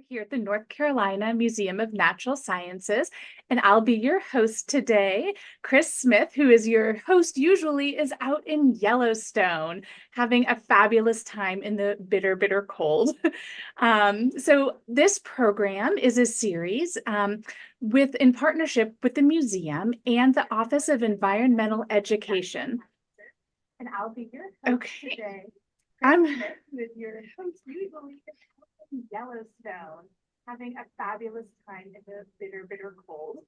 here at the North Carolina Museum of Natural Sciences, and I'll be your host today. Chris Smith, who is your host usually, is out in Yellowstone having a fabulous time in the bitter, bitter cold. So this program is a series in partnership with the museum and the Office of Environmental Education. And I'll be your host today. I'm with your host usually in Yellowstone, having a fabulous time in the bitter, bitter cold.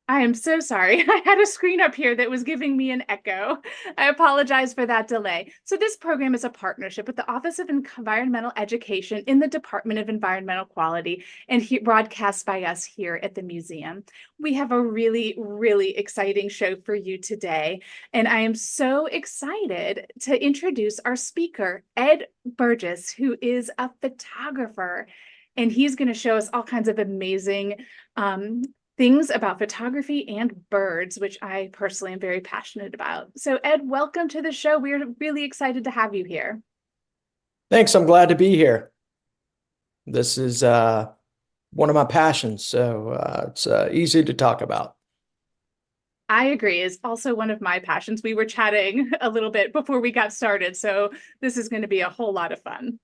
I am so sorry. I had a screen up here that was giving me an echo. I apologize for that delay. So this program is a partnership with the Office of Environmental Education in the Department of Environmental Quality and broadcast by us here at the museum. We have a really, really exciting show for you today. And I am so excited to introduce our speaker, Ed Burgess, who is a photographer. And he's going to show us all kinds of amazing things about photography and birds, which I personally am very passionate about. So Ed, welcome to the show. We're really excited to have you here. Thanks. I'm glad to be here. This is one of my passions, so it's easy to talk about. I agree. It's also one of my passions. We were chatting a little bit before we got started, so this is going to be a whole lot of fun.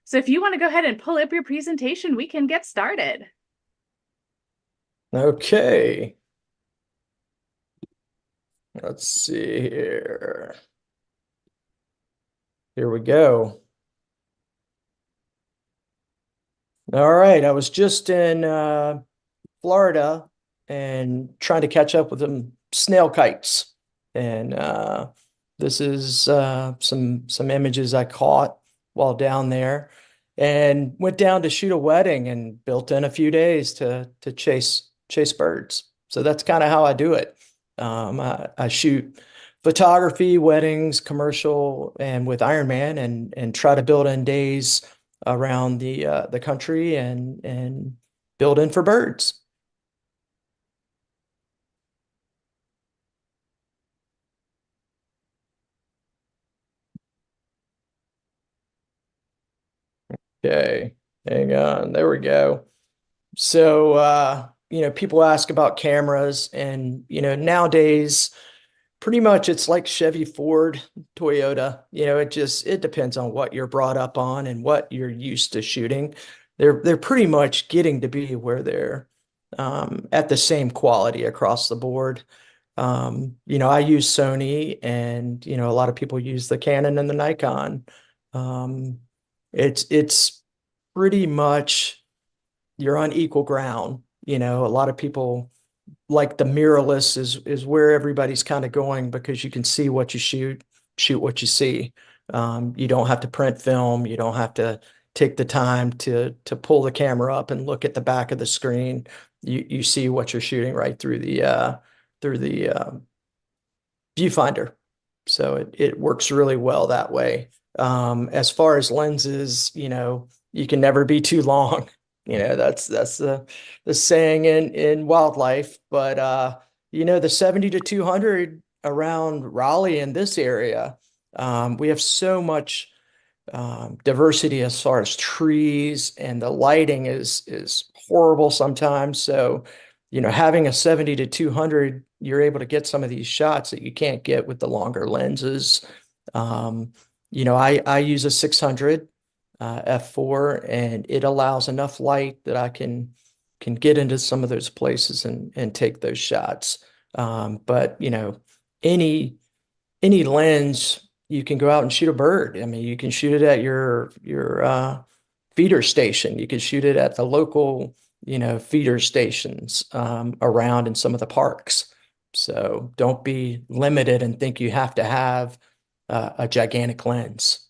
So if you want to go ahead and pull up your presentation, we can get started. Okay. Let's see here. Here we go. All right. I was just in Florida and trying to catch up with some snail kites. And this is some images I caught while down there, and went down to shoot a wedding and built in a few days to chase birds. So that's kind of how I do it. I shoot photography, weddings, commercial, and with Ironman, and try to build in days around the country and build in for birds. Okay, hang on. There we go. So, people ask about cameras, and, nowadays, pretty much it's like Chevy, Ford, Toyota. It depends on what you're brought up on and what you're used to shooting. They're pretty much getting to be where they're at the same quality across the board. I use Sony, and, a lot of people use the Canon and the Nikon. It's pretty much you're on equal ground. A lot of people like the mirrorless is where everybody's kind of going, because you can see what you shoot what you see. You don't have to print film. You don't have to take the time to pull the camera up and look at the back of the screen. You see what you're shooting right through the viewfinder. So it works really well that way. As far as lenses, you can never be too long. That's the saying in wildlife. But the 70 to 200 around Raleigh in this area, we have so much diversity as far as trees, and the lighting is horrible sometimes. So, having a 70 to 200, you're able to get some of these shots that you can't get with the longer lenses. I use a 600 f4, and it allows enough light that I can get into some of those places and take those shots. But any lens, you can go out and shoot a bird. I mean, you can shoot it at your feeder station. You can shoot it at the local feeder stations around in some of the parks. So don't be limited and think you have to have a gigantic lens.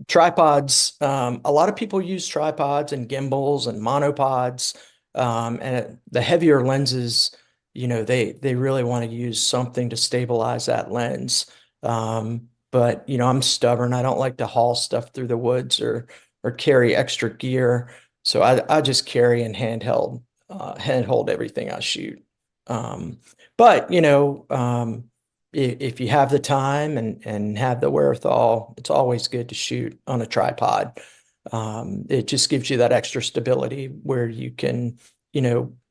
Tripods, a lot of people use tripods and gimbals and monopods, and the heavier lenses, they really want to use something to stabilize that lens. But I'm stubborn. I don't like to haul stuff through the woods or carry extra gear. So I just carry and handhold everything I shoot. But if you have the time and have the wherewithal, it's always good to shoot on a tripod. It just gives you that extra stability where you can,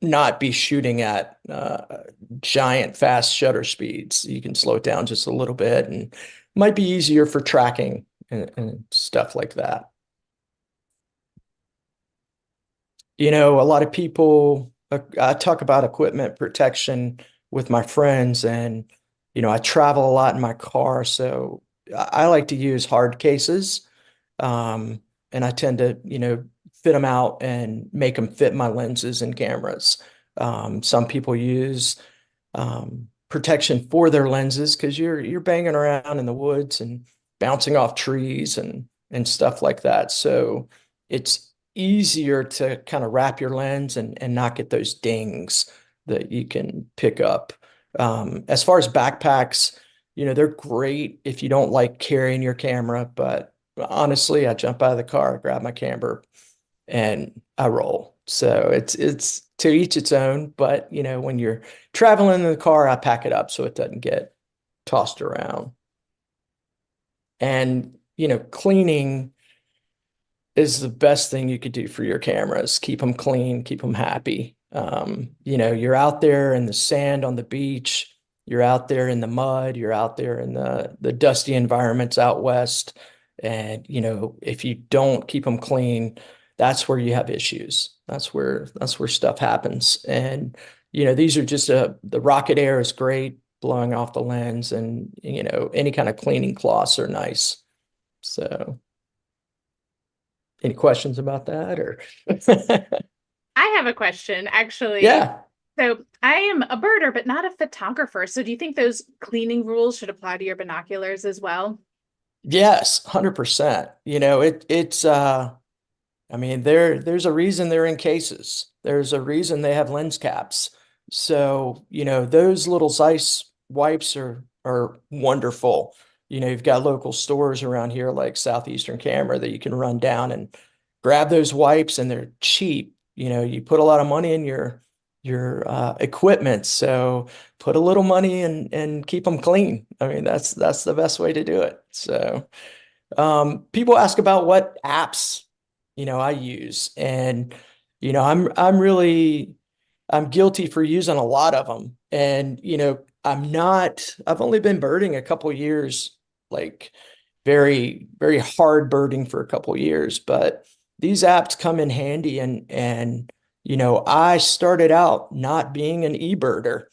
not be shooting at giant fast shutter speeds. You can slow it down just a little bit, and might be easier for tracking and stuff like that. A lot of people, I talk about equipment protection with my friends, and, I travel a lot in my car. So I like to use hard cases. And I tend to, fit them out and make them fit my lenses and cameras. Some people use protection for their lenses because you're banging around in the woods and bouncing off trees and stuff like that. So it's easier to kind of wrap your lens and not get those dings that you can pick up. As far as backpacks, they're great if you don't like carrying your camera, but honestly, I jump out of the car, grab my camera, and I roll. So it's to each its own, but when you're traveling in the car, I pack it up so it doesn't get tossed around. And cleaning is the best thing you could do for your cameras. Keep them clean, keep them happy. You're out there in the sand on the beach, you're out there in the mud, you're out there in the dusty environments out west. And, if you don't keep them clean, that's where you have issues. That's where stuff happens. And, these are just the rocket air is great, blowing off the lens, and, any kind of cleaning cloths are nice. So any questions about that or? I have a question, actually. Yeah. So I am a birder, but not a photographer. So do you think those cleaning rules should apply to your binoculars as well? Yes, 100%. I mean, there's a reason they're in cases. There's a reason they have lens caps. So, those little Zeiss wipes are wonderful. You've got local stores around here like Southeastern Camera that you can run down and grab those wipes, and they're cheap. You put a lot of money in your equipment, so put a little money and keep them clean. I mean, that's the best way to do it. So, people ask about what apps, I use, and I'm guilty for using a lot of them. And I've only been birding a couple years, like very, very hard birding for a couple years, but these apps come in handy. And I started out not being an e-birder,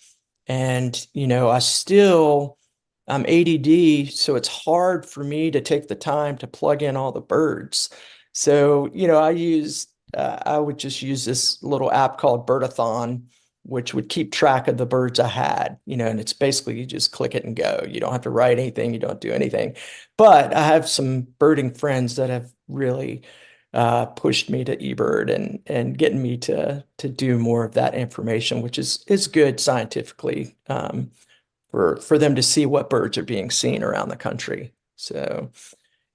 and I'm ADD, so it's hard for me to take the time to plug in all the birds. So, I would just use this little app called Birdathon, which would keep track of the birds I had, and it's basically you just click it and go. You don't have to write anything, you don't do anything. But I have some birding friends that have really pushed me to eBird and getting me to do more of that information, which is good scientifically, for them to see what birds are being seen around the country. So,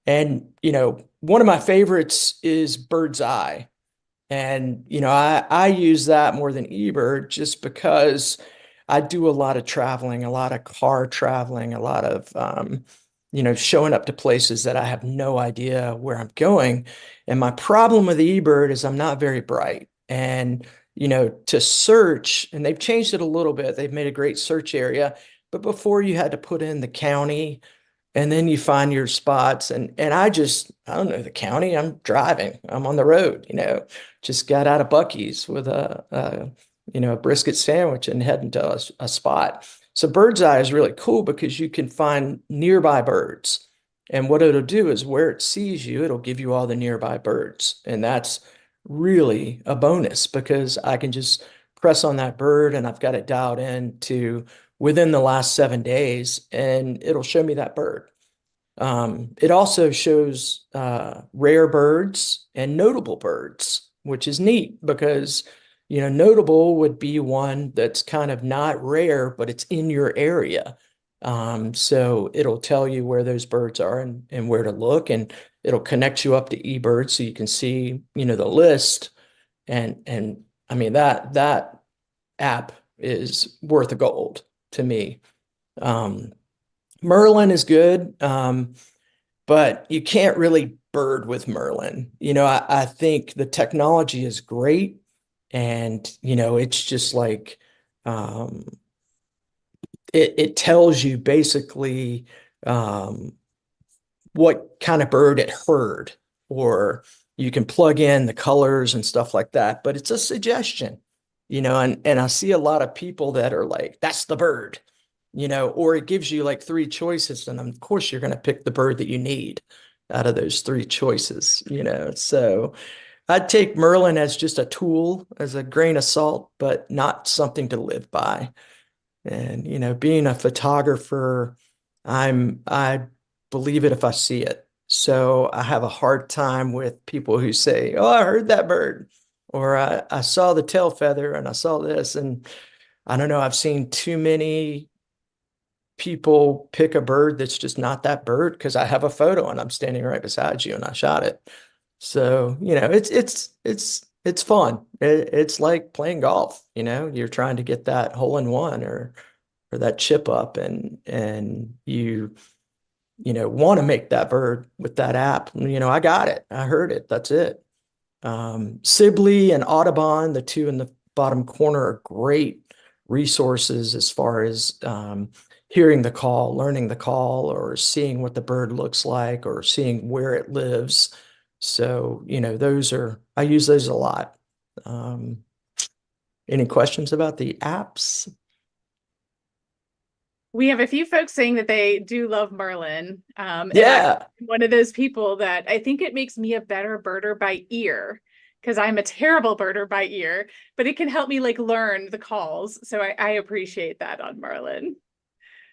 and one of my favorites is Bird's Eye. And I use that more than eBird just because I do a lot of traveling, a lot of car traveling, a lot of showing up to places that I have no idea where I'm going. And my problem with the eBird is I'm not very bright. And to search, and they've changed it a little bit. They've made a great search area, but before you had to put in the county, and then you find your spots. And I don't know the county. I'm driving. I'm on the road, just got out of Buc-ee's with a brisket sandwich and heading to a spot. So Bird's Eye is really cool because you can find nearby birds. And what it'll do is where it sees you, it'll give you all the nearby birds. And that's really a bonus because I can just press on that bird and I've got it dialed in to within the last 7 days, and it'll show me that bird. It also shows rare birds and notable birds, which is neat because, notable would be one that's kind of not rare, but it's in your area. So it'll tell you where those birds are and where to look, and it'll connect you up to eBird so you can see, the list. And I mean, that app is worth a gold to me. Merlin is good, but you can't really bird with Merlin. I think the technology is great, and it's just like um, it tells you basically um, what kind of bird it heard, or you can plug in the colors and stuff like that. But it's a suggestion, and I see a lot of people that are like, that's the bird, or it gives you like three choices. And of course, you're going to pick the bird that you need out of those three choices. So I'd take Merlin as just a tool, as a grain of salt, but not something to live by. And, being a photographer, I believe it if I see it. So I have a hard time with people who say, "Oh, I heard that bird," or I saw the tail feather and I saw this. And I don't know, I've seen too many people pick a bird that's just not that bird because I have a photo and I'm standing right beside you and I shot it. So, it's fun. It's like playing golf, you're trying to get that hole in one or that chip up, and you want to make that bird with that app. I got it. I heard it. That's it. Sibley and Audubon, the two in the bottom corner, are great resources as far as hearing the call, learning the call, or seeing what the bird looks like, or seeing where it lives. So, I use those a lot. Any questions about the apps? We have a few folks saying that they do love Merlin. And Yeah. I'm one of those people that I think it makes me a better birder by ear, because I'm a terrible birder by ear, but it can help me like learn the calls. So I appreciate that on Merlin.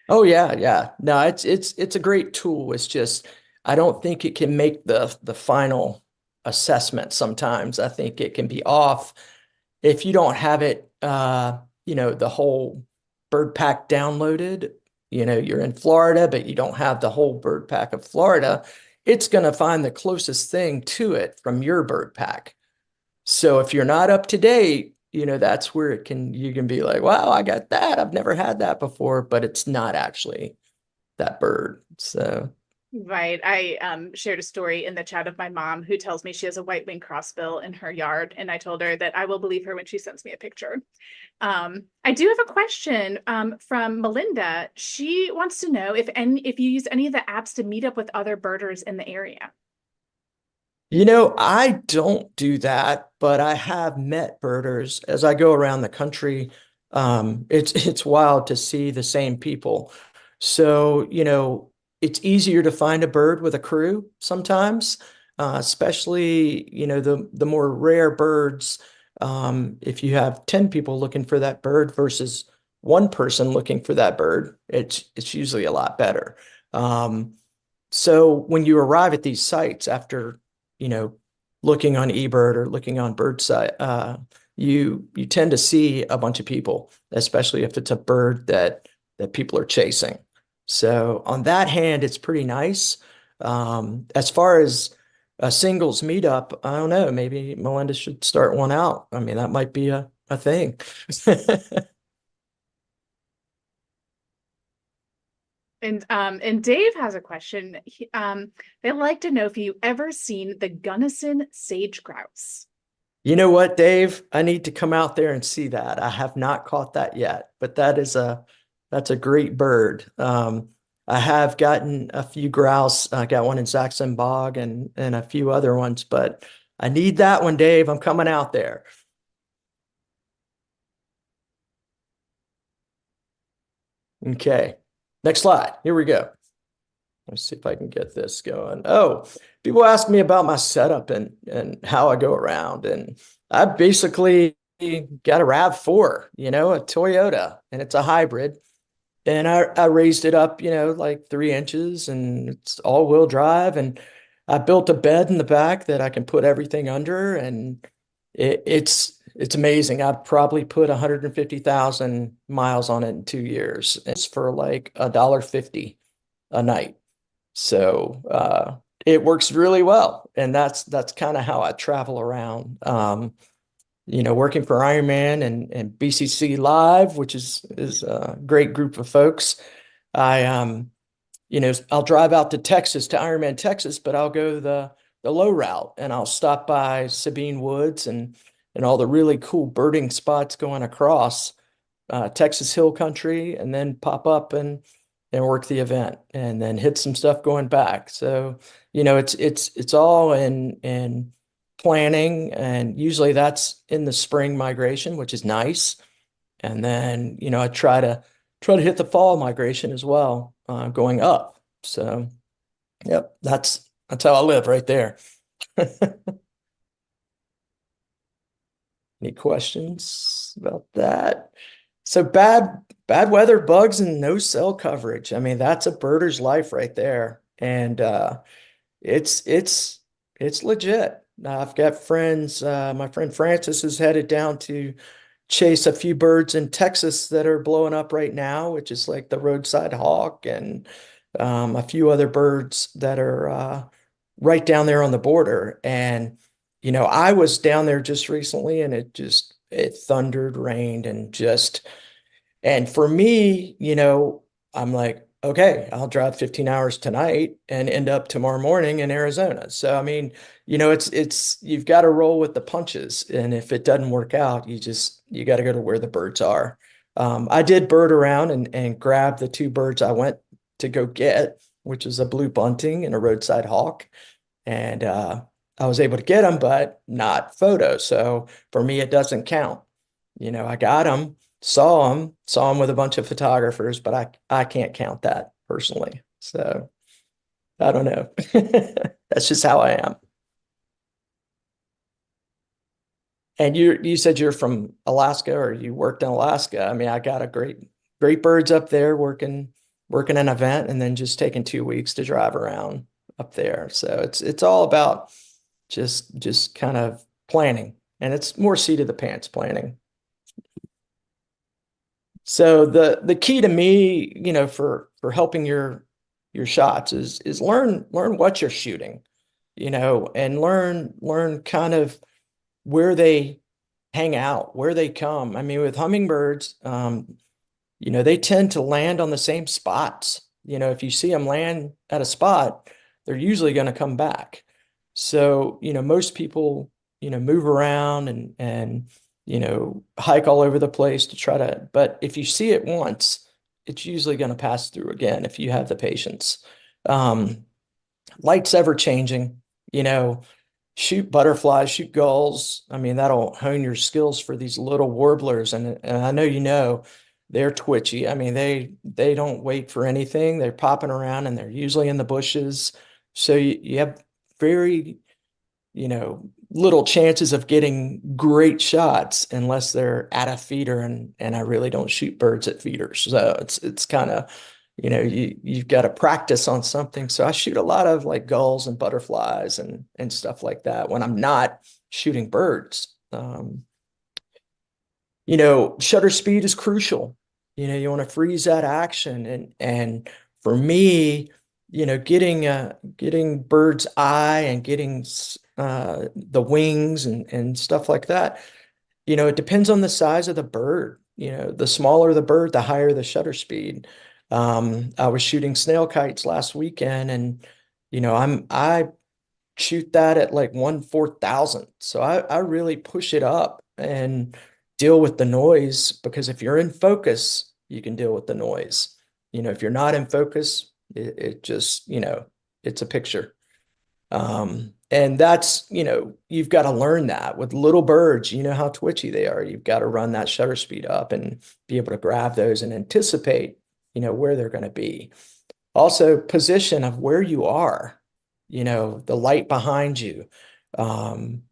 Oh yeah, yeah. No, it's a great tool. It's just I don't think it can make the final assessment sometimes. I think it can be off if you don't have it the whole bird pack downloaded. You're in Florida, but you don't have the whole bird pack of Florida. It's going to find the closest thing to it from your bird pack. So if you're not up to date, that's where you can be like, wow, I got that. I've never had that before, but it's not actually that bird. So Right. I shared a story in the chat of my mom who tells me she has a white-winged crossbill in her yard, and I told her that I will believe her when she sends me a picture. I do have a question from Melinda. She wants to know if you use any of the apps to meet up with other birders in the area. I don't do that, but I have met birders as I go around the country. It's wild to see the same people. So, it's easier to find a bird with a crew sometimes, especially, the more rare birds. If you have 10 people looking for that bird versus one person looking for that bird, it's usually a lot better. So when you arrive at these sites after looking on eBird or looking on BirdSite, you tend to see a bunch of people, especially if it's a bird that people are chasing. So on that hand, it's pretty nice. As far as a singles meetup, I don't know, maybe Melinda should start one out. I mean, that might be a thing. And Dave has a question. They'd like to know if you ever seen the Gunnison sage grouse. You know what, Dave? I need to come out there and see that. I have not caught that yet, but that's a great bird. I have gotten a few grouse. I got one in Saxon Bog and a few other ones, but I need that one, Dave. I'm coming out there. Okay. Next slide. Here we go. Let's see if I can get this going. Oh, people ask me about my setup and how I go around. And I basically got a RAV4, a Toyota, and it's a hybrid. And I raised it up, like 3 inches, and it's all-wheel drive. And I built a bed in the back that I can put everything under, and it's amazing. I've probably put 150,000 miles on it in 2 years. It's for like $1.50 a night. So it works really well. And that's kind of how I travel around. Working for Ironman and BCC Live, which is a great group of folks. I I'll drive out to Texas, to Ironman, Texas, but I'll go the low route and I'll stop by Sabine Woods and all the really cool birding spots going across Texas Hill Country, and then pop up and work the event, and then hit some stuff going back. So, it's all in planning, and usually that's in the spring migration, which is nice. And then, I try to hit the fall migration as well, going up. So, yep, that's how I live right there. Any questions about that? So bad weather, bugs, and no cell coverage. I mean, that's a birder's life right there. And it's it's it's legit. I've got friends, my friend Francis is headed down to chase a few birds in Texas that are blowing up right now, which is like the roadside hawk and a few other birds that are right down there on the border. And I was down there just recently, and it thundered, rained, and for me, I'm like, okay, I'll drive 15 hours tonight and end up tomorrow morning in Arizona. So, I mean, you've got to roll with the punches. And if it doesn't work out, you got to go to where the birds are. I did bird around and grab the two birds I went to go get, which is a blue bunting and a roadside hawk. And I was able to get them, but not photos. So for me, it doesn't count. I got them, saw them with a bunch of photographers, but I can't count that personally. So I don't know. That's just how I am. And you said you're from Alaska, or you worked in Alaska. I mean, I got a great birds up there working an event, and then just taking 2 weeks to drive around up there. So it's all about just kind of planning, and it's more seat of the pants planning. So the key to me, for helping your shots is learn what you're shooting, and learn kind of where they hang out, where they come. I mean, with hummingbirds, they tend to land on the same spots. If you see them land at a spot, they're usually going to come back. So, most people, move around and hike all over the place to try to, but if you see it once, it's usually going to pass through again if you have the patience. Um, Light's ever changing, shoot butterflies, shoot gulls. I mean, that'll hone your skills for these little warblers. And I know, they're twitchy. I mean, they don't wait for anything. They're popping around, and they're usually in the bushes. So you have very, little chances of getting great shots unless they're at a feeder, and I really don't shoot birds at feeders. So it's kind of, you've got to practice on something. So I shoot a lot of like gulls and butterflies and stuff like that when I'm not shooting birds. Shutter speed is crucial. You want to freeze that action, and for me, getting bird's eye and getting the wings and stuff like that. It depends on the size of the bird. The smaller the bird, the higher the shutter speed. I was shooting snail kites last weekend, and I shoot that at like 1/4000. So I really push it up and deal with the noise, because if you're in focus, you can deal with the noise. If you're not in focus, it just, it's a picture. And that's, you've got to learn that with little birds, how twitchy they are. You've got to run that shutter speed up and be able to grab those and anticipate, where they're going to be. Also, position of where you are, the light behind you.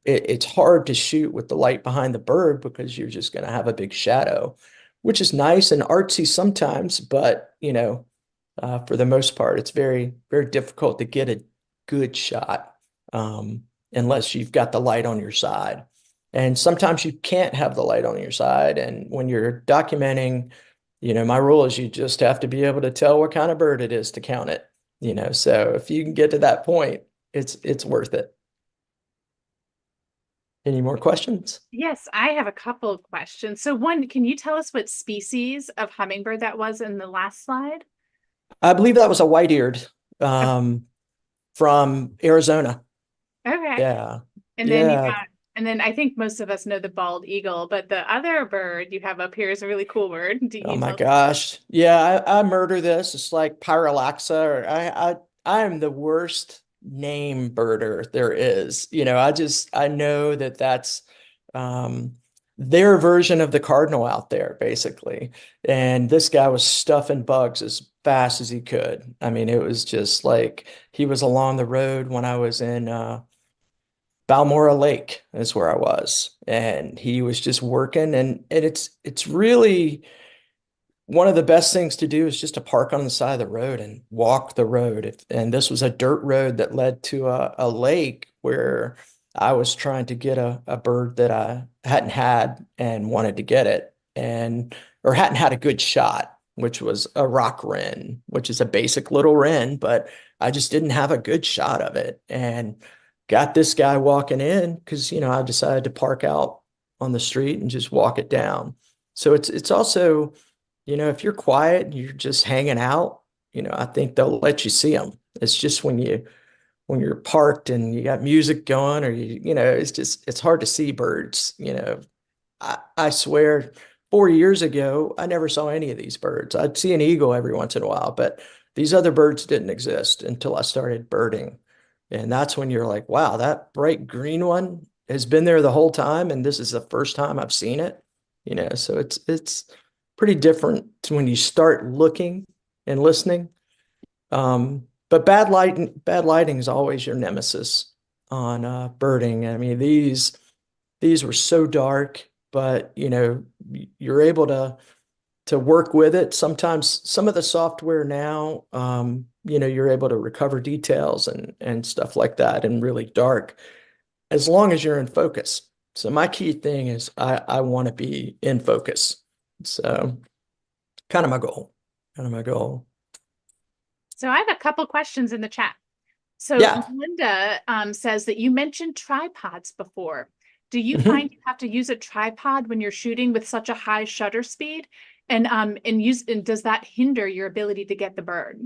It's hard to shoot with the light behind the bird, because you're just going to have a big shadow, which is nice and artsy sometimes, but for the most part, it's very, very difficult to get a good shot unless you've got the light on your side. And sometimes you can't have the light on your side. And when you're documenting, my rule is you just have to be able to tell what kind of bird it is to count it. So if you can get to that point, it's worth it. Any more questions? Yes, I have a couple of questions. So one, can you tell us what species of hummingbird that was in the last slide? I believe that was a white-eared Oh, from Arizona. okay. Yeah. And then you Yeah. got, and then I think most of us know the bald eagle, but the other bird you have up here is a really cool bird. Do Oh you my tell? gosh. Yeah, I murder this. It's like Parallaxa or I am the worst name birder there is. I know that that's um their version of the cardinal out there, basically. And this guy was stuffing bugs as fast as he could. I mean, it was just like he was along the road when I was in Balmora Lake is where I was. And he was just working and it's really one of the best things to do is just to park on the side of the road and walk the road. And this was a dirt road that led to a lake where I was trying to get a bird that I hadn't had and wanted to get it and or hadn't had a good shot, which was a rock wren, which is a basic little wren, but I just didn't have a good shot of it. And got this guy walking in because, I decided to park out on the street and just walk it down. So it's also if you're quiet and you're just hanging out, I think they'll let you see them. It's just when you're parked and you got music going or it's hard to see birds. I swear 4 years ago, I never saw any of these birds. I'd see an eagle every once in a while, but these other birds didn't exist until I started birding. And that's when you're like, wow, that bright green one has been there the whole time, and this is the first time I've seen it. So it's pretty different to when you start looking and listening. But bad lighting is always your nemesis on birding. I mean, these were so dark, but you're able to work with it. Sometimes some of the software now, you're able to recover details and stuff like that in really dark, as long as you're in focus. So my key thing is I want to be in focus. So kind of my goal. Kind of my goal. So I have a couple questions in the chat. So Yeah. Linda says that you mentioned tripods before. Do you find you have to use a tripod when you're shooting with such a high shutter speed? And does that hinder your ability to get the bird?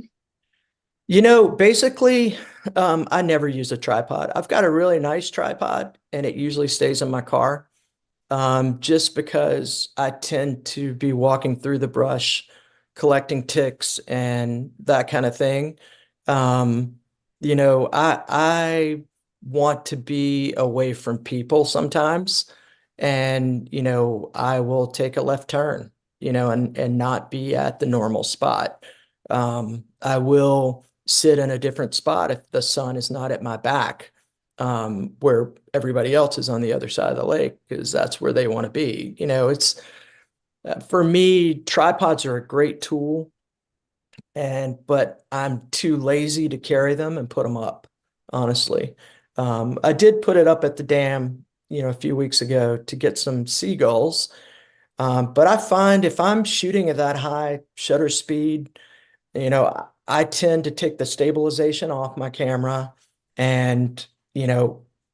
Basically, I never use a tripod. I've got a really nice tripod and it usually stays in my car. Just because I tend to be walking through the brush, collecting ticks and that kind of thing. I want to be away from people sometimes, and I will take a left turn, and not be at the normal spot. I will sit in a different spot if the sun is not at my back, where everybody else is on the other side of the lake, because that's where they want to be. It's for me, tripods are a great tool, but I'm too lazy to carry them and put them up, honestly. I did put it up at the dam, a few weeks ago to get some seagulls. But I find if I'm shooting at that high shutter speed, I tend to take the stabilization off my camera and,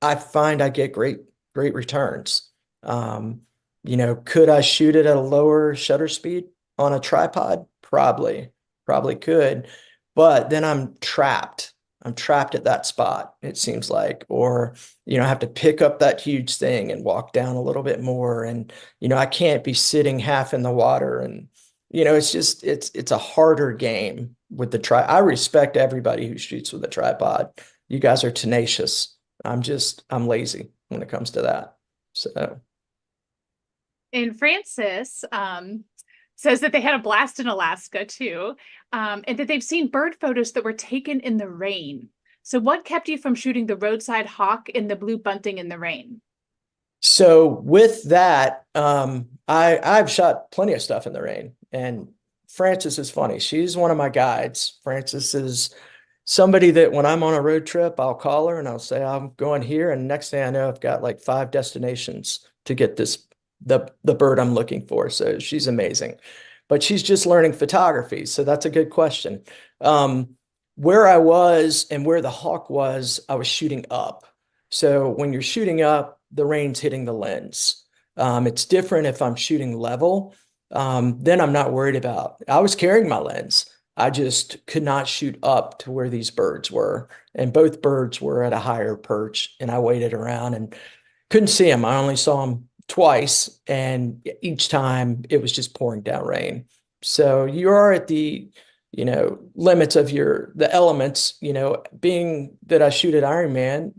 I find I get great returns. Could I shoot it at a lower shutter speed on a tripod? Probably could, but then I'm trapped. I'm trapped at that spot, it seems like, or, I have to pick up that huge thing and walk down a little bit more. And, I can't be sitting half in the water and, it's just it's a harder game with the I respect everybody who shoots with a tripod. You guys are tenacious. I'm lazy when it comes to that. So And Francis says that they had a blast in Alaska too, and that they've seen bird photos that were taken in the rain. So what kept you from shooting the roadside hawk and the blue bunting in the rain? so with that, I've shot plenty of stuff in the rain, and Frances is funny. She's one of my guides. Frances is somebody that when I'm on a road trip, I'll call her and I'll say I'm going here, and next thing I know, I've got like 5 destinations to get the bird I'm looking for. So she's amazing, but she's just learning photography. So that's a good question. Where I was and where the hawk was, I was shooting up. So when you're shooting up, the rain's hitting the lens. It's different if I'm shooting level. Then I'm not worried about. I was carrying my lens, I just could not shoot up to where these birds were. And both birds were at a higher perch. And I waited around and couldn't see them. I only saw them twice. And each time it was just pouring down rain. So you are at the, limits of the elements, being that I shoot at Ironman,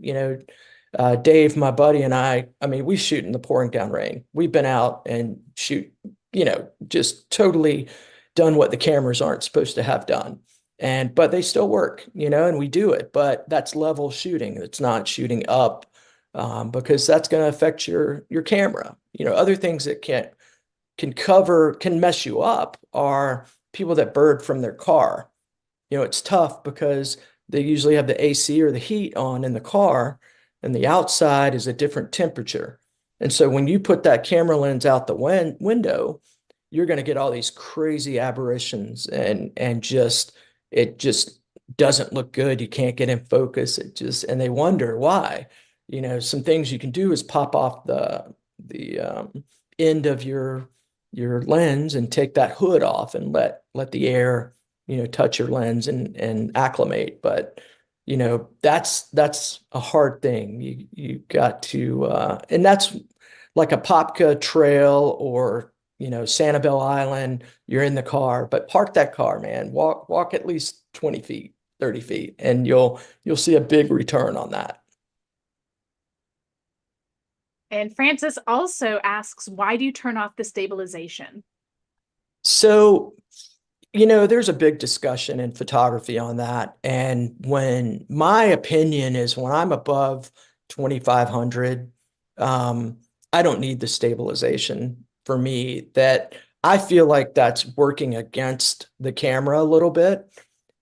Dave, my buddy, and I mean, we shoot in the pouring down rain. We've been out and shoot, just totally done what the cameras aren't supposed to have done. But they still work, and we do it. But that's level shooting. It's not shooting up, because that's going to affect your camera. Other things that can mess you up are people that bird from their car. It's tough because they usually have the AC or the heat on in the car, and the outside is a different temperature. And so when you put that camera lens out the window, you're going to get all these crazy aberrations, and it just doesn't look good. You can't get in focus. And they wonder why. Some things you can do is pop off the end of your lens and take that hood off and let the air touch your lens and acclimate. But that's a hard thing. You got to and that's like a Popka trail or Sanibel Island. You're in the car, but park that car, man. Walk at least 20 feet, 30 feet, and you'll see a big return on that. And Francis also asks, why do you turn off the stabilization? So, there's a big discussion in photography on that. And when my opinion is when I'm above 2,500, I don't need the stabilization. For me, that I feel like that's working against the camera a little bit,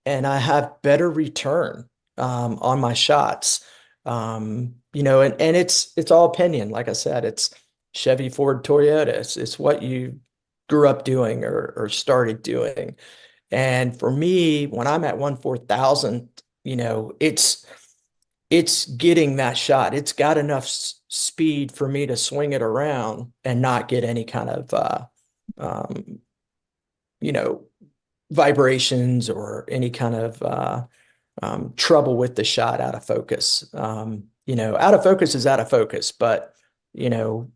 and I have better return on my shots. And it's all opinion. Like I said, it's Chevy, Ford, Toyota. It's what you grew up doing or started doing. And for me, when I'm at 1/4,000, it's getting that shot. It's got enough speed for me to swing it around and not get any kind of um, you know, vibrations or any kind of trouble with the shot out of focus. Out of focus is out of focus, but you know,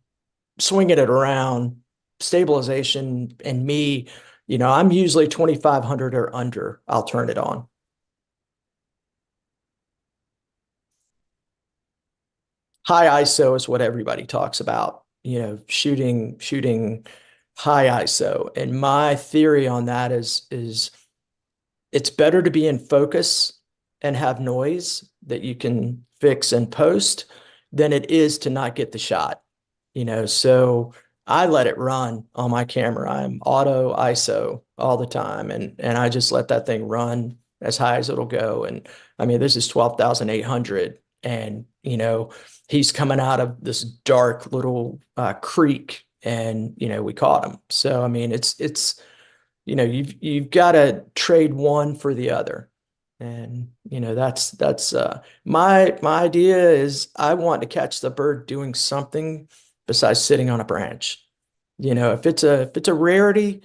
swinging it around, stabilization, and me, I'm usually 2,500 or under. I'll turn it on. High ISO is what everybody talks about, shooting high ISO. And my theory on that is it's better to be in focus and have noise that you can fix and post than it is to not get the shot. So I let it run on my camera. I'm auto ISO all the time, and I just let that thing run as high as it'll go. And I mean, this is 12,800, and he's coming out of this dark little creek, and we caught him. So I mean, it's you've got to trade one for the other. And that's my idea is I want to catch the bird doing something besides sitting on a branch. If it's a rarity,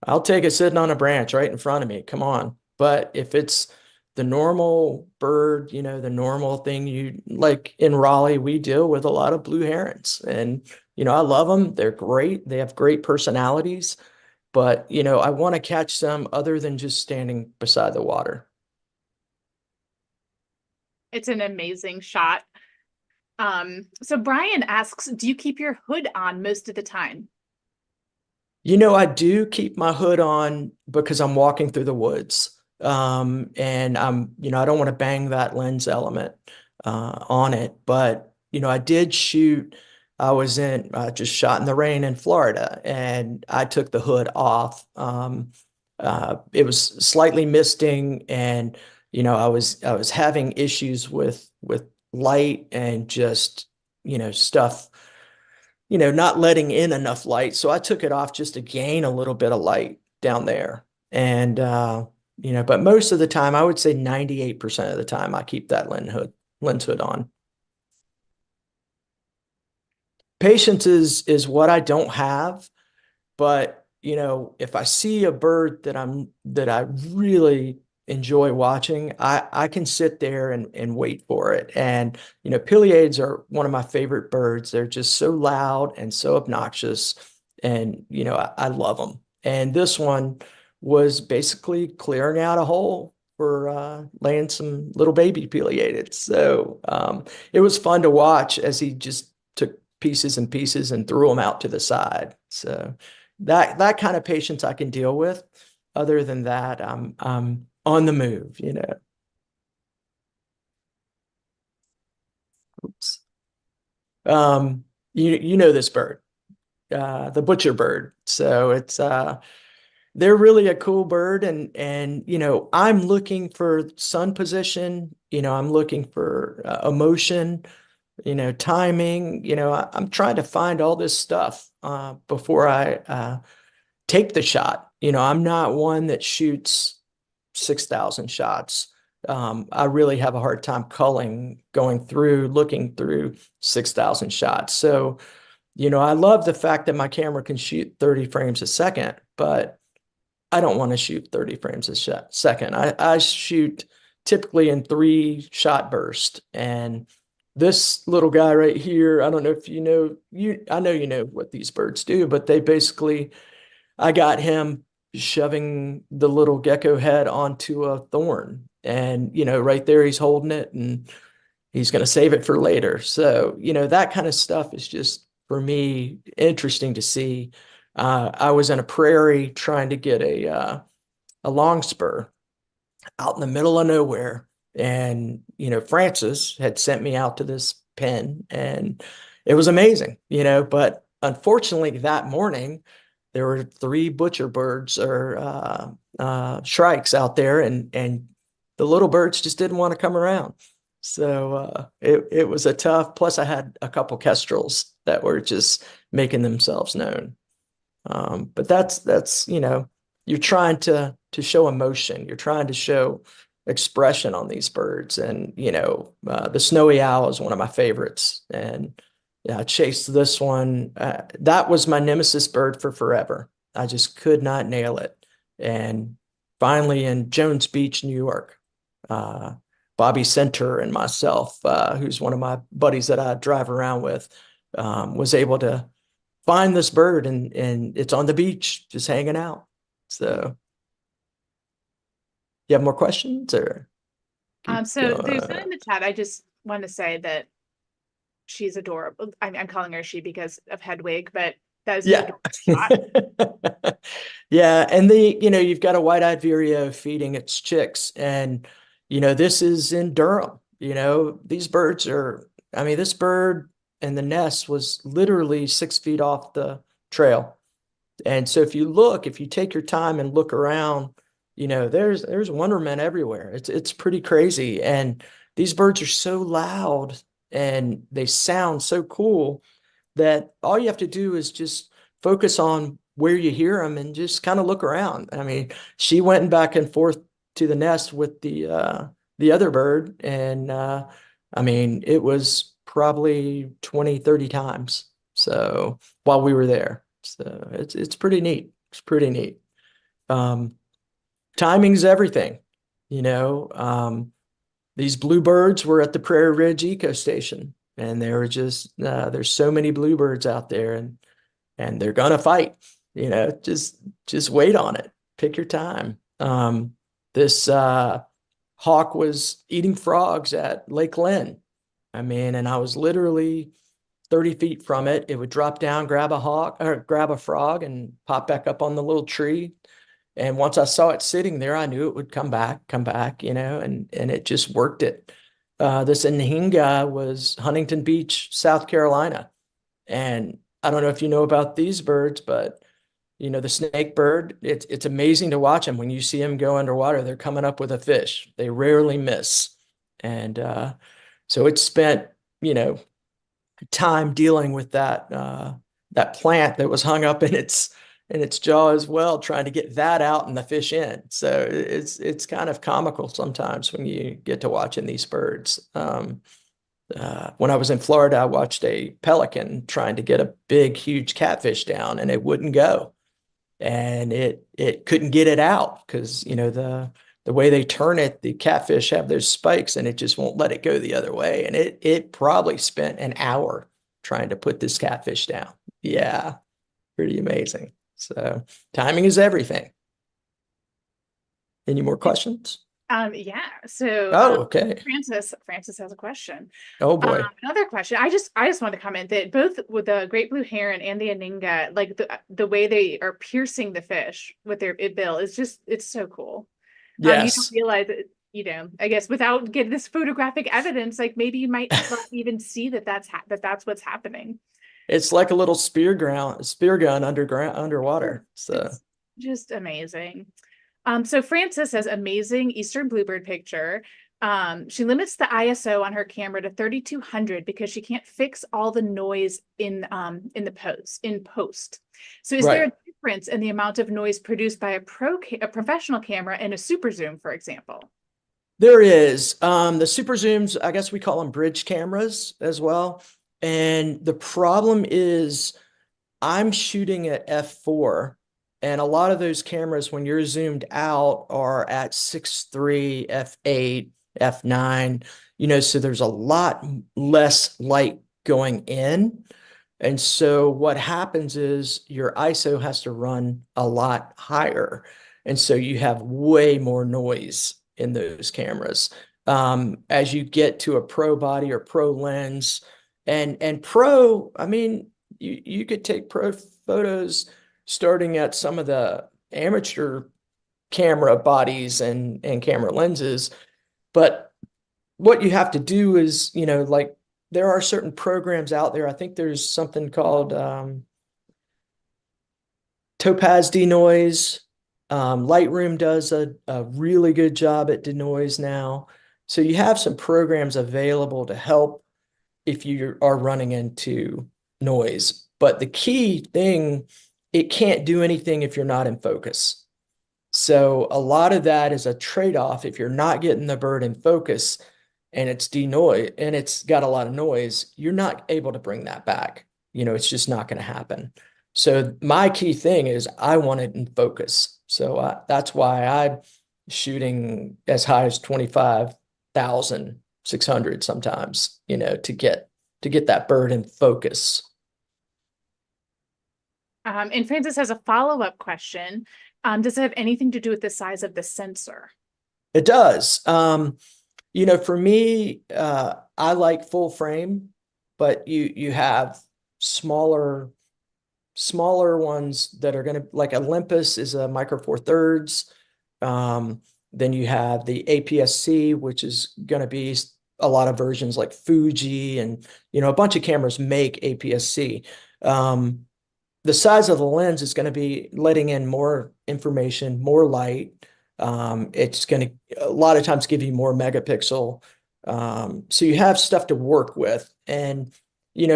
I'll take it sitting on a branch right in front of me. Come on. But if it's the normal bird, the normal thing, you like in Raleigh, we deal with a lot of blue herons, and I love them. They're great. They have great personalities, but I want to catch them other than just standing beside the water. It's an amazing shot. So Brian asks, do you keep your hood on most of the time? I do keep my hood on because I'm walking through the woods. And I don't want to bang that lens element on it. But, I did shoot, I just shot in the rain in Florida, and I took the hood off. It was slightly misting, and, I was having issues with light and just, stuff, not letting in enough light. So I took it off just to gain a little bit of light down there. And, but most of the time, I would say 98% of the time, I keep that lens hood on. Patience is what I don't have, but if I see a bird that I really enjoy watching, I can sit there and wait for it. And, pileates are one of my favorite birds. They're just so loud and so obnoxious. And, I love them. And this one was basically clearing out a hole for laying some little baby pileated. So it was fun to watch as he just took pieces and pieces and threw them out to the side. So that kind of patience I can deal with. Other than that, I'm on the move. Oops. You know this bird, the butcher bird. So they're really a cool bird, and I'm looking for sun position. I'm looking for emotion. Timing. I'm trying to find all this stuff before I take the shot. I'm not one that shoots 6,000 shots. I really have a hard time looking through 6,000 shots. So, I love the fact that my camera can shoot 30 frames a second, but I don't want to shoot 30 frames a second. I shoot typically in 3-shot bursts. And this little guy right here, I don't know if I know you know what these birds do, but I got him shoving the little gecko head onto a thorn. And, right there, he's holding it and he's going to save it for later. So, that kind of stuff is just, for me, interesting to see. I was in a prairie trying to get a long spur out in the middle of nowhere. And, Francis had sent me out to this pen and it was amazing, but unfortunately that morning, there were 3 butcher birds or shrikes out there, and the little birds just didn't want to come around. So it was a tough. Plus, I had a couple kestrels that were just making themselves known. But that's you're trying to show emotion. You're trying to show expression on these birds, and the snowy owl is one of my favorites, and yeah, I chased this one. That was my nemesis bird for forever. I just could not nail it. And finally, in Jones Beach, New York, Bobby Center and myself, who's one of my buddies that I drive around with, was able to find this bird, and it's on the beach just hanging out. So, you have more questions or keep So there's one going? in the chat. I just want to say that she's adorable. I'm calling her she because of Hedwig, but that is an Yeah. adorable shot. Yeah. And you've got a white-eyed vireo feeding its chicks. And, this is in Durham. These birds this bird and the nest was literally 6 feet off the trail. And so if you take your time and look around, there's wonderment everywhere. It's pretty crazy. And these birds are so loud and they sound so cool that all you have to do is just focus on where you hear them and just kind of look around. I mean, she went back and forth to the nest with the other bird, and it was probably 20, 30 times. So while we were there. So it's pretty neat. It's pretty neat. Timing's everything, these bluebirds were at the Prairie Ridge Eco Station, and they were just there's so many bluebirds out there, and they're gonna fight. Just wait on it. Pick your time. This hawk was eating frogs at Lake Lynn. And I was literally 30 feet from it. It would drop down, grab a frog, and pop back up on the little tree. And once I saw it sitting there, I knew it would come back, and it just worked it. This Nahinga was Huntington Beach, South Carolina. And I don't know if you know about these birds, but the snake bird, it's amazing to watch them. When you see them go underwater, they're coming up with a fish. They rarely miss. And so it spent, time dealing with that plant that was hung up in its jaw as well, trying to get that out and the fish in. So it's kind of comical sometimes when you get to watching these birds. When I was in Florida, I watched a pelican trying to get a big, huge catfish down, and it wouldn't go. and it couldn't get it out because the way they turn it, the catfish have those spikes and it just won't let it go the other way. And it probably spent an hour trying to put this catfish down. Yeah, pretty amazing. So timing is everything. Any more questions? Yeah. So, Oh, okay. Francis has a question. Oh boy. Another question. I just wanted to comment that both with the great blue heron and the Aninga, like the way they are piercing the fish with their bill is just it's so cool. You don't Yes. realize that, I guess without getting this photographic evidence, like maybe you might not even see that that's what's happening. It's like a little spear gun underwater. So It's just amazing. So Frances says amazing Eastern bluebird picture. She limits the ISO on her camera to 3200 because she can't fix all the noise in post. So is there right. a difference in the amount of noise produced by a professional camera and a super zoom, for example? There is. The super zooms, I guess we call them bridge cameras as well. And the problem is I'm shooting at f4, and a lot of those cameras, when you're zoomed out, are at 6.3, f8, f9, so there's a lot less light going in. And so what happens is your ISO has to run a lot higher. And so you have way more noise in those cameras. As you get to a pro body or pro lens, and pro, I mean, you could take pro photos starting at some of the amateur camera bodies and camera lenses. But what you have to do is, like there are certain programs out there. I think there's something called Topaz denoise. Lightroom does a really good job at denoise now. So you have some programs available to help if you are running into noise. But the key thing, it can't do anything if you're not in focus. So a lot of that is a trade-off. If you're not getting the bird in focus and it's denoise and it's got a lot of noise, you're not able to bring that back. It's just not going to happen. So my key thing is I want it in focus. So that's why I'm shooting as high as 25,600 sometimes, to get that bird in focus. And Francis has a follow-up question. Does it have anything to do with the size of the sensor? It does. For me, I like full frame, but you have smaller ones that are going to, like Olympus is a micro four thirds. Then you have the APS-C, which is going to be a lot of versions like Fuji, and a bunch of cameras make APS-C. The size of the lens is going to be letting in more information, more light. It's going to a lot of times give you more megapixel. So you have stuff to work with. And,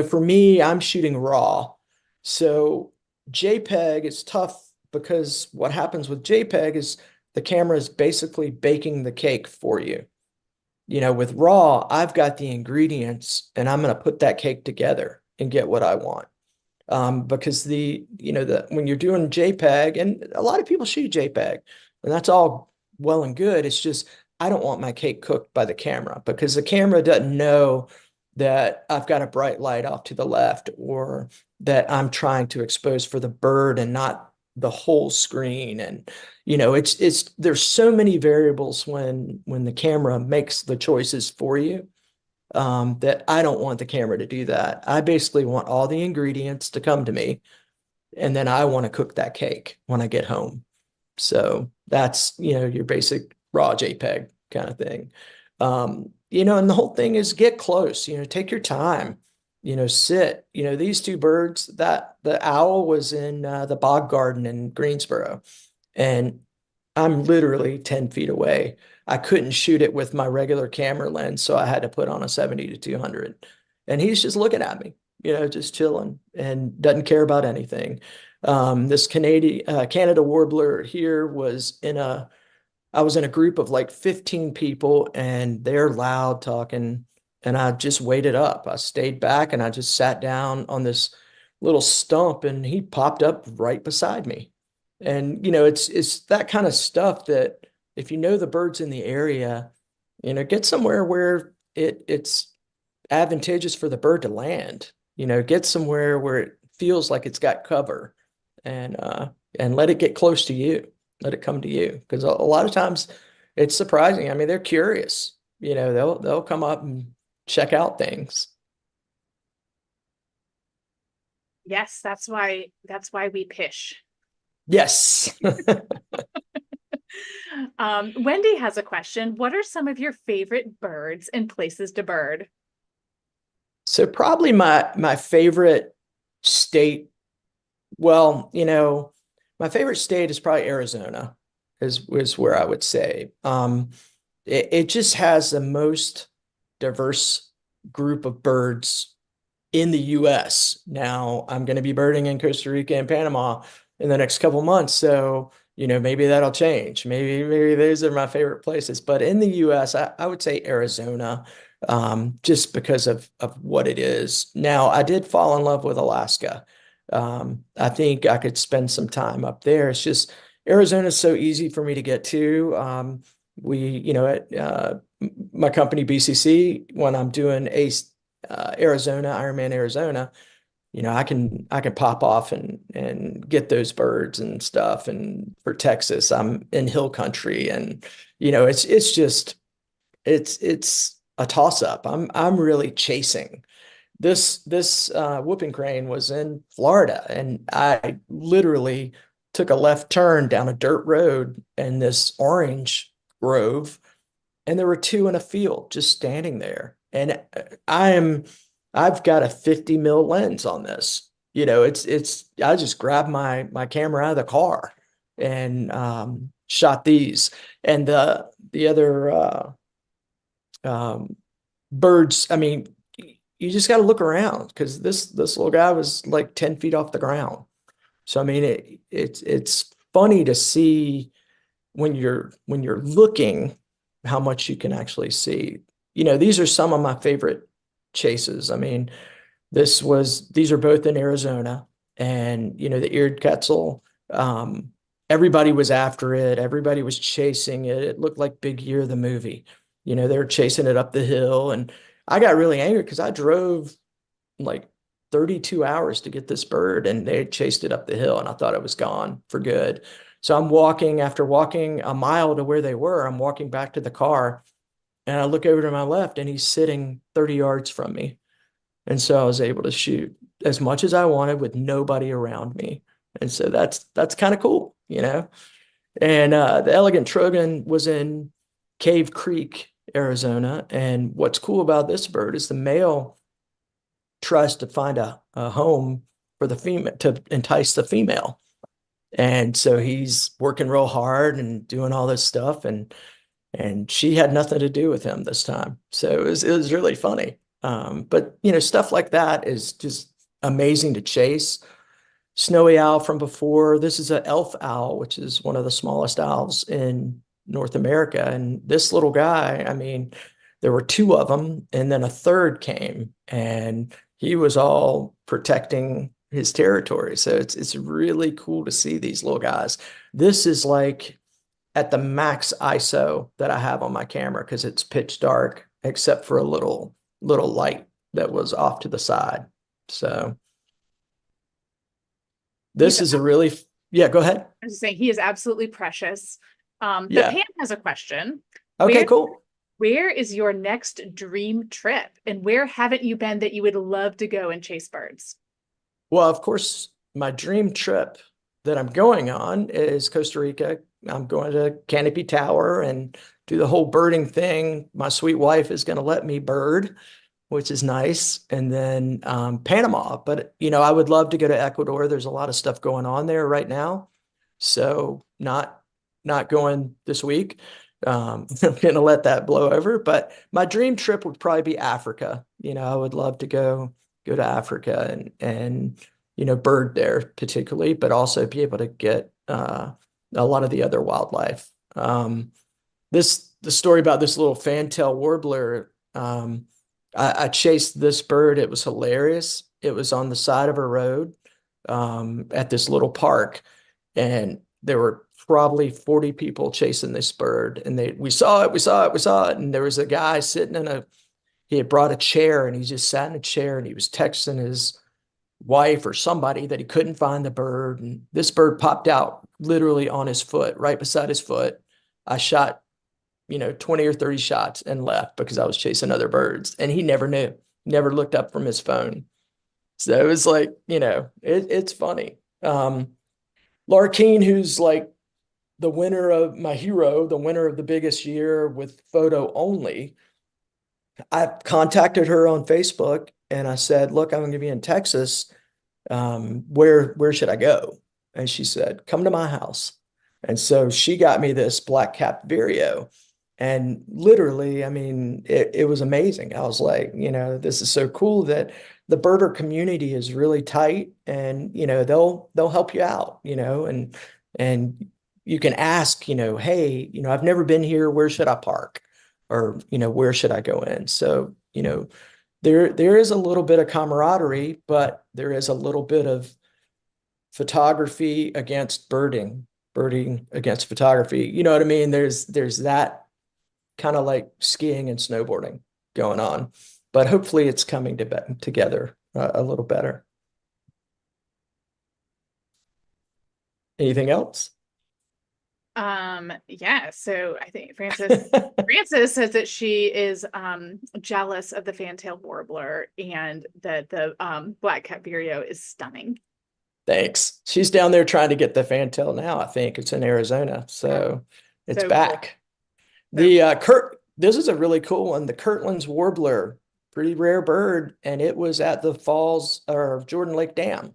for me, I'm shooting RAW. So JPEG is tough because what happens with JPEG is the camera is basically baking the cake for you. With RAW, I've got the ingredients and I'm going to put that cake together and get what I want. Because when you're doing JPEG, and a lot of people shoot JPEG, and that's all well and good. It's just I don't want my cake cooked by the camera because the camera doesn't know that I've got a bright light off to the left or that I'm trying to expose for the bird and not the whole screen. And it's there's so many variables when the camera makes the choices for you, that I don't want the camera to do that. I basically want all the ingredients to come to me, and then I want to cook that cake when I get home. So that's, your basic raw JPEG kind of thing. And the whole thing is get close, take your time, sit, these two birds, that the owl was in the bog garden in Greensboro, and I'm literally 10 feet away. I couldn't shoot it with my regular camera lens, so I had to put on a 70 to 200. And he's just looking at me, just chilling and doesn't care about anything. This Canada warbler here I was in a group of like 15 people and they're loud talking, and I just waited up. I stayed back and I just sat down on this little stump and he popped up right beside me. And it's that kind of stuff that if you know the birds in the area, get somewhere where it's advantageous for the bird to land. Get somewhere where it feels like it's got cover, and let it get close to you. Let it come to you, because a lot of times it's surprising. I mean, they're curious. They'll come up and check out things. Yes, that's why we pish. Yes. Wendy has a question. What are some of your favorite birds and places to bird? So probably my favorite state, well, my favorite state is probably Arizona, is where I would say. It just has the most diverse group of birds in the US. Now, I'm going to be birding in Costa Rica and Panama in the next couple months, so maybe that'll change. Maybe those are my favorite places. But in the US, I would say Arizona, just because of what it is. Now, I did fall in love with Alaska. I think I could spend some time up there. It's just Arizona is so easy for me to get to. At my company BCC, when I'm doing Arizona, Ironman Arizona, I can pop off and get those birds and stuff. And for Texas, I'm in hill country, and it's a toss up. I'm really chasing. This whooping crane was in Florida, and I literally took a left turn down a dirt road in this orange grove, and there were two in a field just standing there. And I've got a 50 mil lens on this. I just grabbed my camera out of the car and shot these. And the other birds, I mean, you just got to look around, because this little guy was like 10 feet off the ground. So I mean, it's funny to see when you're looking how much you can actually see. These are some of my favorite chases. I mean, these are both in Arizona, and the eared quetzal. Everybody was after it. Everybody was chasing it. It looked like Big Year, the movie. They were chasing it up the hill, and I got really angry because I drove like 32 hours to get this bird, and they chased it up the hill, and I thought it was gone for good. So after walking a mile to where they were, I'm walking back to the car, and I look over to my left, and he's sitting 30 yards from me. And so I was able to shoot as much as I wanted with nobody around me. And so that's kind of cool. And the elegant trogon was in Cave Creek, Arizona. And what's cool about this bird is the male tries to find a home for the female to entice the female. And so he's working real hard and doing all this stuff, and she had nothing to do with him this time. So it was really funny. But stuff like that is just amazing to chase. Snowy owl from before. This is an elf owl, which is one of the smallest owls in North America. And this little guy, I mean, there were two of them, and then a third came, and he was all protecting his territory. So it's really cool to see these little guys. This is like at the max ISO that I have on my camera, because it's pitch dark except for a little light that was off to the side. So this is a really, yeah, go ahead. I was saying he is absolutely precious. But Yeah. Pam has a question. Okay, cool. Where is your next dream trip, and where haven't you been that you would love to go and chase birds? Well, of course, my dream trip that I'm going on is Costa Rica. I'm going to Canopy Tower and do the whole birding thing. My sweet wife is going to let me bird, which is nice. And then Panama. But, I would love to go to Ecuador. There's a lot of stuff going on there right now. So not going this week. I'm going to let that blow over. But my dream trip would probably be Africa. I would love to go to Africa and bird there particularly, but also be able to get a lot of the other wildlife. The story about this little fantail warbler, I chased this bird. It was hilarious. It was on the side of a road at this little park, and there were probably 40 people chasing this bird, and we saw it, we saw it, we saw it. And there was a guy sitting he had brought a chair, and he just sat in a chair, and he was texting his wife or somebody that he couldn't find the bird. And this bird popped out literally on his foot, right beside his foot. I shot, 20 or 30 shots and left because I was chasing other birds, and he never knew, never looked up from his phone. So it was like, it's funny. Larkeen, who's like the winner of my hero, the winner of the biggest year with photo only, I contacted her on Facebook and I said, look, I'm going to be in Texas. Where should I go? And she said, come to my house. And so she got me this black-capped vireo. And literally, I mean, it was amazing. I was like, this is so cool that the birder community is really tight, and, they'll help you out, and you can ask, hey, I've never been here. Where should I park? Or, where should I go in? So, there is a little bit of camaraderie, but there is a little bit of photography against birding against photography. You know what I mean? There's that kind of like skiing and snowboarding going on, but hopefully it's coming together a little better. Anything else? Yeah, so I think Frances says that she is jealous of the fantail warbler, and that the black-capped vireo is stunning. Thanks. She's down there trying to get the fantail now. I think it's in Arizona, so it's So back. cool. This is a really cool one. The Kirtland's warbler, pretty rare bird, and it was at the falls or Jordan Lake Dam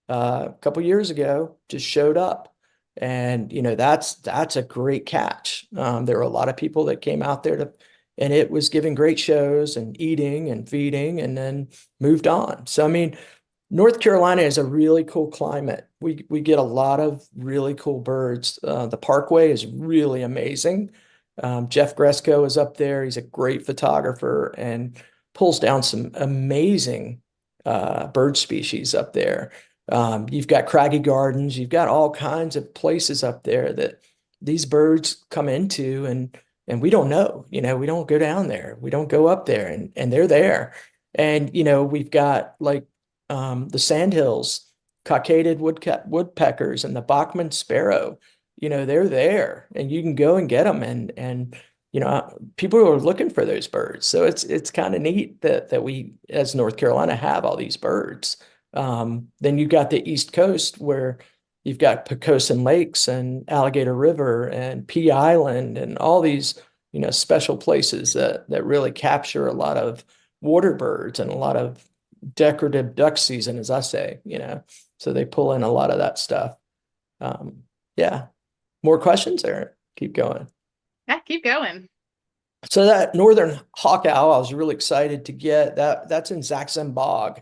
a couple years ago. Just showed up. And, that's a great catch. There were a lot of people that came out there and it was giving great shows and eating and feeding and then moved on. So, I mean, North Carolina is a really cool climate. We get a lot of really cool birds. The Parkway is really amazing. Jeff Gresco is up there. He's a great photographer and pulls down some amazing bird species up there. You've got Craggy Gardens, you've got all kinds of places up there that these birds come into, and we don't know, we don't go down there. We don't go up there, and they're there. And, we've got like the sandhills, cockaded woodpeckers and the Bachman sparrow, they're there, and you can go and get them. And people are looking for those birds. So it's kind of neat that we, as North Carolina, have all these birds. Then you've got the East Coast, where you've got Pocosin Lakes and Alligator River and Pea Island and all these, special places that really capture a lot of water birds and a lot of decorative duck season, as I say, so they pull in a lot of that stuff. Yeah. More questions, or keep going? Yeah, keep going. So that northern hawk owl, I was really excited to get that. That's in Zaxxon Bog.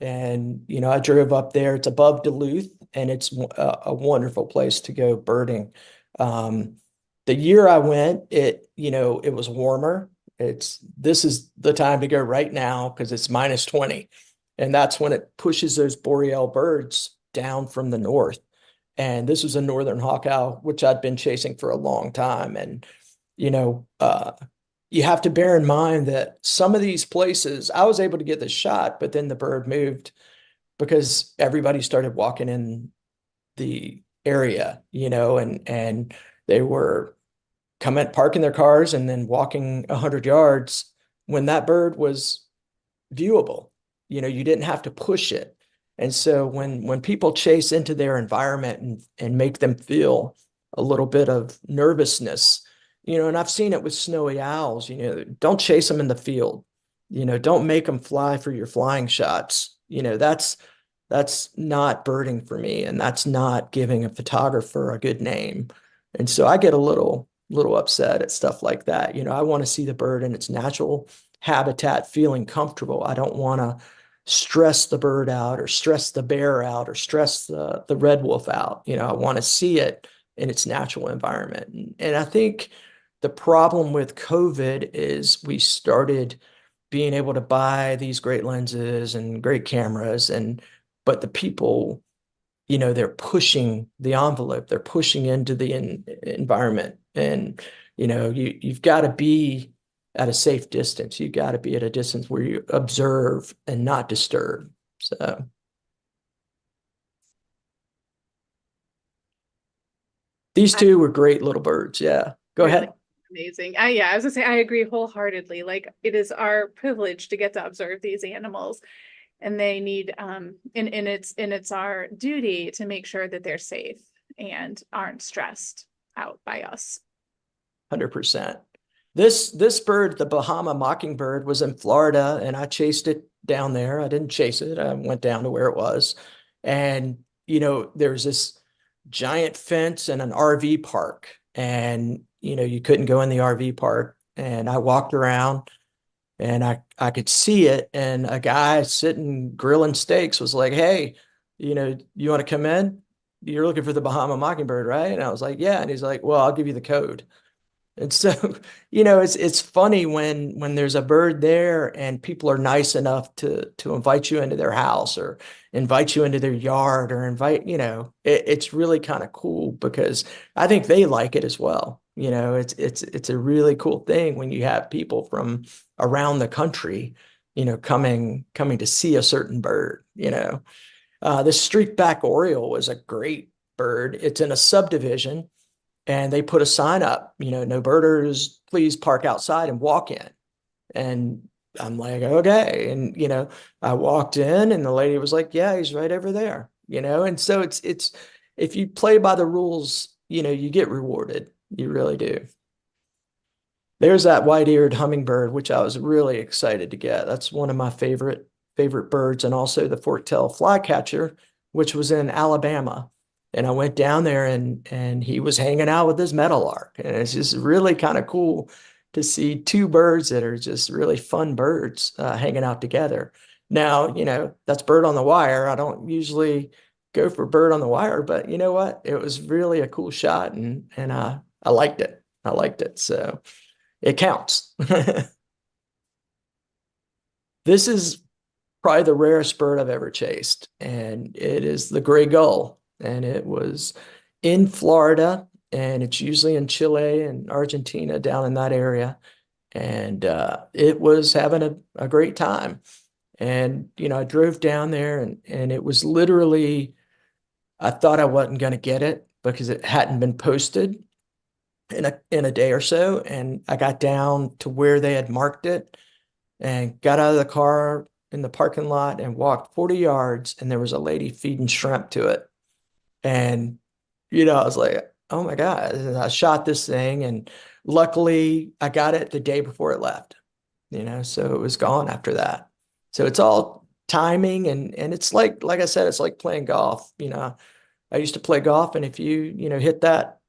And, I drove up there. It's above Duluth, and it's a wonderful place to go birding. The year I went, it was warmer. This is the time to go right now because it's -20. And that's when it pushes those boreal birds down from the north. And this was a northern hawk owl, which I'd been chasing for a long time. And, you have to bear in mind that some of these places I was able to get the shot, but then the bird moved because everybody started walking in the area, and they were parking their cars and then walking 100 yards when that bird was viewable. You didn't have to push it. And so when people chase into their environment and make them feel a little bit of nervousness, and I've seen it with snowy owls, don't chase them in the field, don't make them fly for your flying shots. That's not birding for me. And that's not giving a photographer a good name. And so I get a little upset at stuff like that. I want to see the bird in its natural habitat, feeling comfortable. I don't want to stress the bird out or stress the bear out or stress the red wolf out. I want to see it in its natural environment. And I think the problem with COVID is we started being able to buy these great lenses and great cameras, but the people they're pushing the envelope, they're pushing into the environment. And, you've got to be at a safe distance. You got to be at a distance where you observe and not disturb. So these I two were great little birds. Yeah. Go really ahead. amazing. Yeah, I was gonna say I agree wholeheartedly. Like it is our privilege to get to observe these animals, and they need and it's our duty to make sure that they're safe and aren't stressed out by us. 100%. This bird, the Bahama mockingbird, was in Florida, and I chased it down there. I didn't chase it. I went down to where it was. And, there's this giant fence and an RV park. And, you couldn't go in the RV park. And I walked around and I could see it. And a guy sitting grilling steaks was like, "Hey, you want to come in? You're looking for the Bahama mockingbird, right?" And I was like, "Yeah." And he's like, "Well, I'll give you the code." And so, it's funny when there's a bird there and people are nice enough to invite you into their house or invite you into their yard or it's really kind of cool because I think they like it as well. It's a really cool thing when you have people from around the country, coming to see a certain bird. The streakback oriole was a great bird. It's in a subdivision and they put a sign up, "No birders, please park outside and walk in." And I'm like, okay. And, I walked in and the lady was like, "Yeah, he's right over there," and so it's, if you play by the rules, you get rewarded. You really do. There's that white-eared hummingbird, which I was really excited to get. That's one of my favorite birds, and also the fork-tailed flycatcher, which was in Alabama. And I went down there and he was hanging out with his meadowlark. And it's just really kind of cool to see two birds that are just really fun birds hanging out together. Now, that's bird on the wire. I don't usually go for bird on the wire, but you know what? It was really a cool shot and I liked it. I liked it. So it counts. This is probably the rarest bird I've ever chased, and it is the gray gull. And it was in Florida, and it's usually in Chile and Argentina, down in that area. And it was having a great time. And, I drove down there and it was literally, I thought I wasn't going to get it because it hadn't been posted in a day or so. And I got down to where they had marked it and got out of the car in the parking lot and walked 40 yards, and there was a lady feeding shrimp to it. And, I was like, "Oh my God." And I shot this thing, and luckily I got it the day before it left, so it was gone after that. So it's all timing, and it's like I said, it's like playing golf. I used to play golf, and if you hit that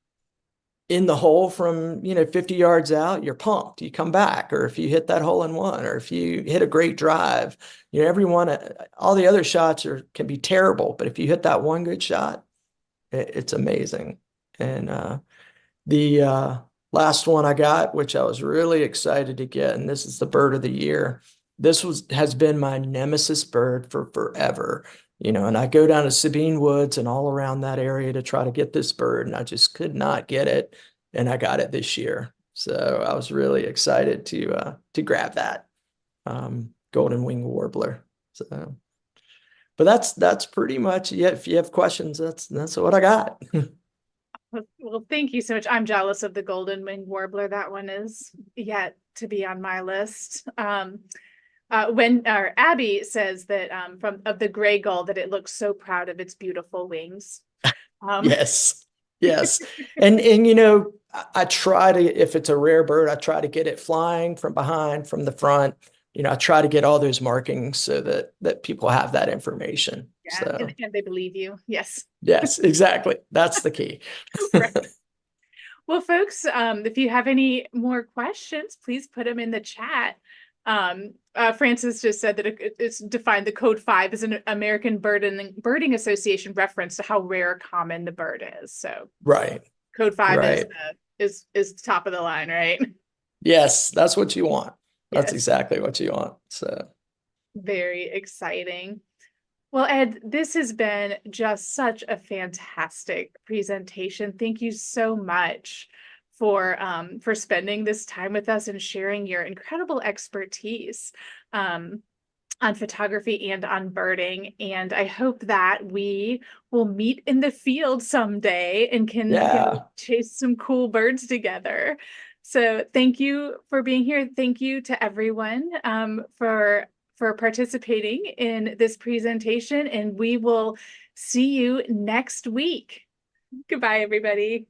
in the hole from 50 yards out, you're pumped, you come back. Or if you hit that hole in one, or if you hit a great drive, everyone, all the other shots can be terrible, but if you hit that one good shot, it's amazing. And the last one I got, which I was really excited to get, and this is the bird of the year. This has been my nemesis bird for forever. And I go down to Sabine Woods and all around that area to try to get this bird, and I just could not get it. And I got it this year. So I was really excited to grab that golden wing warbler. So, but that's pretty much it. If you have questions, that's what I got. Well, thank you so much. I'm jealous of the golden winged warbler. That one is yet to be on my list. When Abby says that from of the gray gull that it looks so proud of its beautiful wings. Yes, yes, and I try to, if it's a rare bird, I try to get it flying from behind, from the front. I try to get all those markings so that people have that information. Yeah, So and they believe you. Yes. yes, exactly. That's the key. Right. Well, folks, if you have any more questions, please put them in the chat. Francis just said that it's defined, the code 5 is an American Birding Association reference to how rare or common the bird is. So Right. code 5 Right. is top of the line, right? Yes, that's what you want. That's Yes. exactly what you want. So Very exciting. Well, Ed, this has been just such a fantastic presentation. Thank you so much for spending this time with us and sharing your incredible expertise um, on photography and on birding. And I hope that we will meet in the field someday and can go Yeah. chase some cool birds together. So thank you for being here. Thank you to everyone for participating in this presentation, and we will see you next week. Goodbye, everybody.